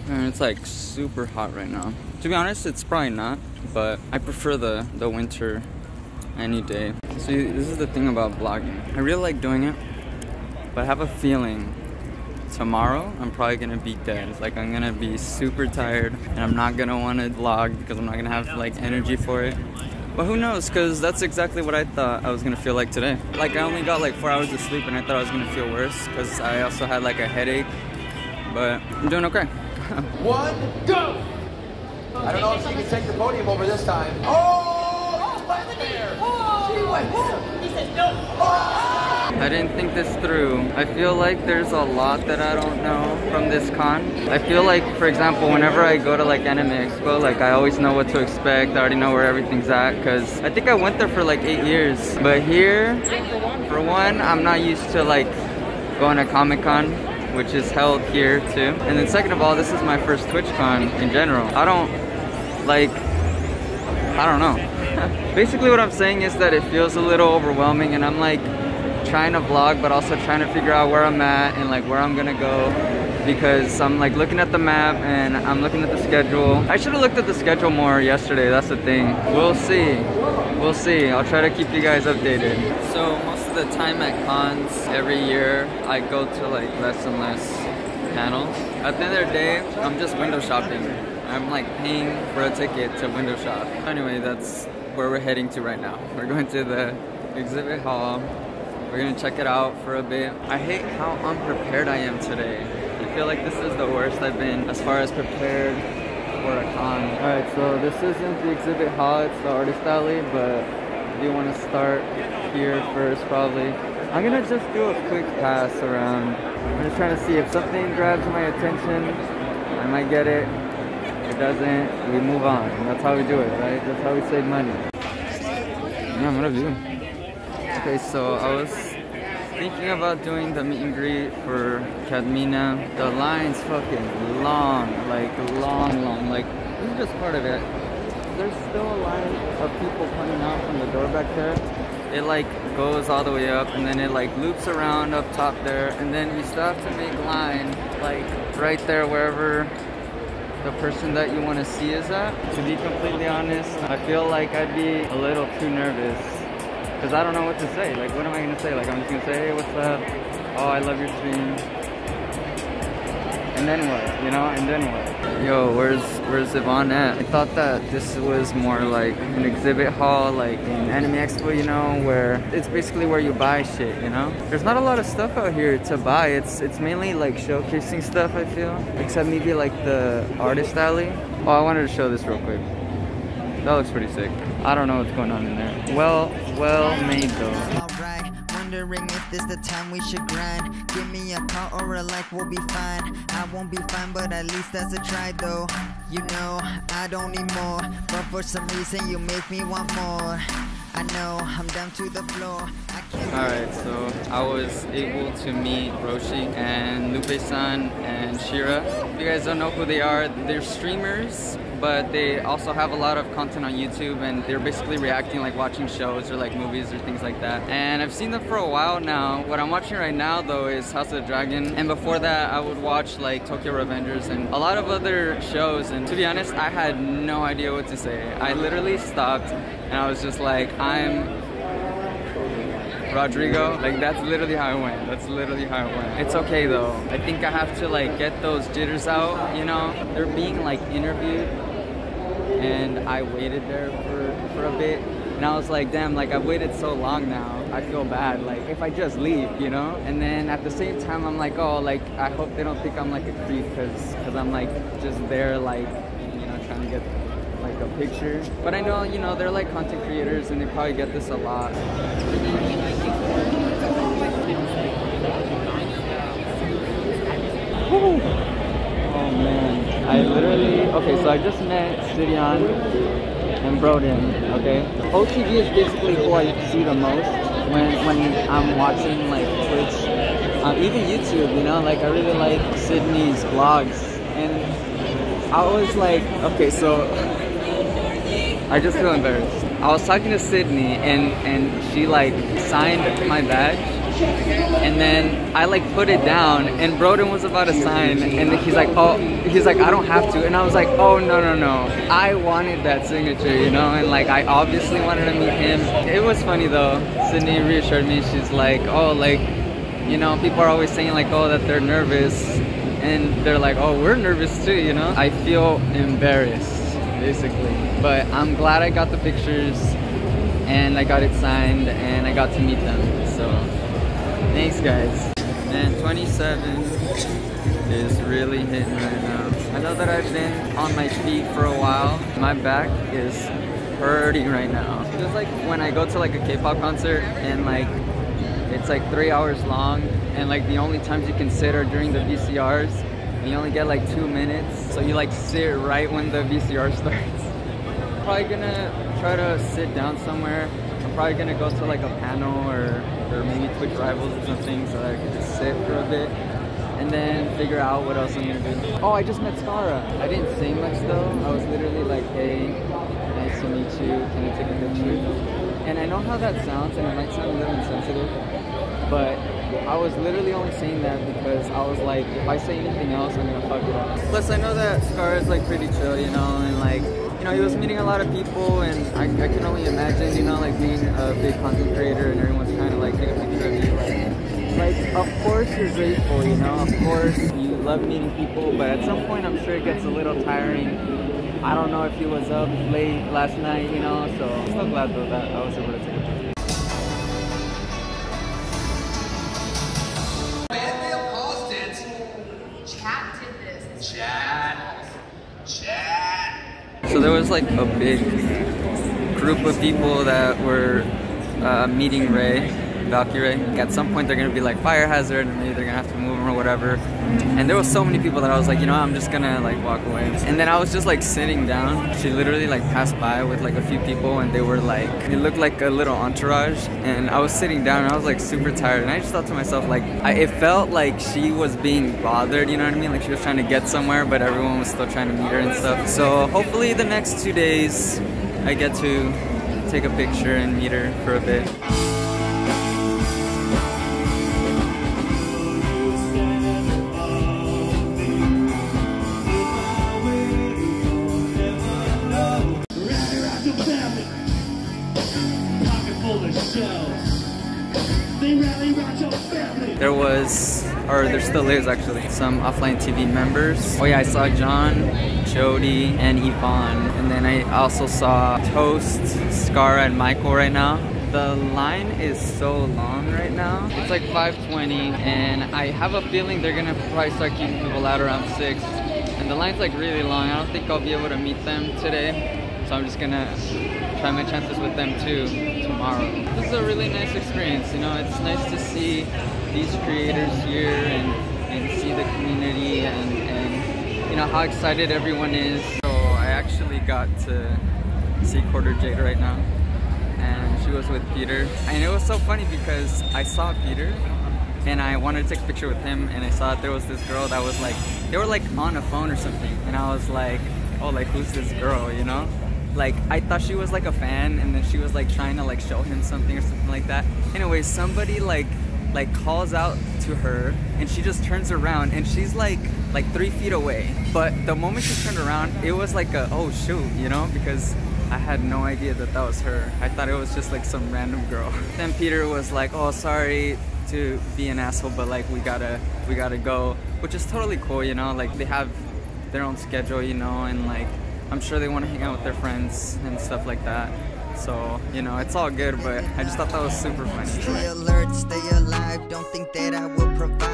And it's like super hot right now. To be honest, it's probably not, but I prefer the winter any day. See, this is the thing about vlogging. I really like doing it, but I have a feeling tomorrow I'm probably gonna be dead. It's like I'm gonna be super tired and I'm not gonna want to vlog because I'm not gonna have like energy for it. But who knows, because that's exactly what I thought I was gonna feel like today. Like I only got like 4 hours of sleep and I thought I was gonna feel worse because I also had like a headache, but I'm doing okay. 1, go! I don't know if she can take the podium over this time. Oh, she went there! She went there! He says no! I didn't think this through. I feel like there's a lot that I don't know from this con. I feel like, for example, whenever I go to like Anime Expo, like I always know what to expect. I already know where everything's at because I think I went there for like 8 years. But here, for one, I'm not used to like going to Comic-Con, which is held here too. And then second of all, this is my first Twitchcon in general. I don't know. Basically what I'm saying is that it feels a little overwhelming and I'm like trying to vlog but also trying to figure out where I'm at and like where I'm gonna go because I'm like looking at the map and I'm looking at the schedule. I should have looked at the schedule more yesterday, that's the thing. We'll see. We'll see. I'll try to keep you guys updated. So most of the time at cons every year I go to like less and less panels. At the end of the day, I'm just window shopping. I'm like paying for a ticket to window shop. Anyway, that's where we're heading to right now. We're going to the exhibit hall. We're gonna check it out for a bit. I hate how unprepared I am today. I feel like this is the worst I've been as far as prepared for a con. Alright, so this isn't the exhibit hall, it's the artist alley, but I do want to start here first probably. I'm gonna just do a quick pass around. I'm just trying to see if something grabs my attention, I might get it. If it doesn't, we move on. And that's how we do it, right? That's how we save money. Yeah, I'm gonna do. Okay, so I was thinking about doing the meet and greet for Cadmina. The line's fucking long, like long. Like, this is just part of it. There's still a line of people coming out from the door back there. It like goes all the way up and then it like loops around up top there. And then you still have to make line like right there wherever the person that you want to see is at. To be completely honest, I feel like I'd be a little too nervous because I don't know what to say. Like, what am I gonna say? Like, I'm just gonna say, hey, what's up? Oh, I love your stream. And then what? You know? And then what? Yo, where's Yvonne at? I thought that this was more like an exhibit hall, like in Anime Expo, you know, where it's basically where you buy shit, you know? There's not a lot of stuff out here to buy. It's mainly like showcasing stuff, I feel. Except maybe like the artist alley. Oh, I wanted to show this real quick. That looks pretty sick. I don't know what's going on in there. Well made though. Alright, wondering if this the time we should grind. Give me a call or a like, we'll be fine. I won't be fine, but at least that's a try though. You know, I don't need more, but for some reason you make me want more. I know, I'm down to the floor. Alright, so I was able to meet Roshi and Lupe-san and Shira. If you guys don't know who they are, they're streamers, but they also have a lot of content on YouTube and they're basically reacting, like watching shows or like movies or things like that. And I've seen them for a while now. What I'm watching right now though is House of the Dragon, and before that I would watch like Tokyo Revengers and a lot of other shows, and to be honest I had no idea what to say. I literally stopped and I was just like, I'm Rodrigo. Like, that's literally how it went. That's literally how it went. It's okay though. I think I have to like get those jitters out, you know? They're being like interviewed and I waited there for a bit and I was like, damn, like I've waited so long now. I feel bad, like if I just leave, you know? And then at the same time I'm like, oh, like I hope they don't think I'm like a creep because I'm like just there, like, you know, trying to get like a picture. But I know, you know, they're like content creators and they probably get this a lot. Woo. Oh man, I literally, okay, so I just met Sydeon and Brodin, okay? OTV is basically who I see the most when I'm watching like Twitch, even YouTube, you know? Like I really like Sydney's vlogs, and I was like, okay, so I just feel embarrassed. I was talking to Sydney and she like signed my badge And then I like put it down, and Brodin was about to sign, and he's like, oh, he's like, I don't have to. And I was like, oh, no. I wanted that signature, you know, and like I obviously wanted to meet him. It was funny though. Sydney reassured me. She's like, oh, like, you know, people are always saying like, oh, that they're nervous, and they're like, oh, we're nervous too, you know. I feel embarrassed basically, but I'm glad I got the pictures and I got it signed and I got to meet them. So thanks guys. And 27 is really hitting right now. I know that I've been on my feet for a while. My back is hurting right now. Just like when I go to like a K-pop concert and like it's like 3 hours long, and like the only times you can sit are during the VCRs, and you only get like 2 minutes, so you like sit right when the VCR starts. I'm probably gonna try to sit down somewhere. I'm probably gonna go to like a panel or maybe Twitch Rivals or something, so that I can just sit for a bit and then figure out what else I'm gonna do. Oh, I just met Scarra. I didn't say much though. I was literally like, hey, nice to meet you, can I take a picture? And I know how that sounds, and it might sound a little insensitive, but I was literally only saying that because I was like, if I say anything else, I'm gonna fuck it up. Plus, I know that Scarra is like pretty chill, you know, and like, you know, he was meeting a lot of people, and I can only imagine, you know, like being a big content creator and everyone's trying to like take a picture of you. Like, of course you're grateful, you know, of course you love meeting people, but at some point I'm sure it gets a little tiring. I don't know if he was up late last night, you know, so I'm so glad though that I was able to take a picture. So there was like a big group of people that were meeting Valkyrie. At some point they're gonna be like fire hazard, and maybe they're gonna have to move him or whatever. And there was so many people that I was like, you know, I'm just gonna like walk away. And then I was just like sitting down. She literally like passed by with like a few people, and they were like, it looked like a little entourage. And I was sitting down and I was like super tired, and I just thought to myself like, it felt like she was being bothered, you know what I mean? Like she was trying to get somewhere, but everyone was still trying to meet her and stuff. So hopefully the next 2 days I get to take a picture and meet her for a bit. There was, or there still is actually, some offline TV members. Oh yeah, I saw John, Jody, and Yvonne. And then I also saw Toast, Scarra, and Michael right now. The line is so long right now. It's like 5:20, and I have a feeling they're gonna probably start keeping people out around 6. And the line's like really long. I don't think I'll be able to meet them today. So I'm just gonna try my chances with them too tomorrow. This is a really nice experience, you know, it's nice to see these creators here and see the community and you know how excited everyone is. So I actually got to see Quarter Jade right now, and she was with Peter. And it was so funny because I saw Peter and I wanted to take a picture with him, and I saw that there was this girl that was like, they were like on a phone or something, and I was like, oh, like who's this girl, you know? Like I thought she was like a fan, and then she was like trying to like show him something or something like that. Anyway, somebody like calls out to her, and she just turns around, and she's like 3 feet away. But the moment she turned around, it was like a, oh shoot, you know, because I had no idea that that was her. I thought it was just like some random girl. Then Peter was like, oh, sorry to be an asshole, but like we gotta go, which is totally cool, you know, like they have their own schedule, you know, and like I'm sure they want to hang out with their friends and stuff like that. So, you know, it's all good, but I just thought that was super funny. Stay alert, stay alive, don't think that I will provide.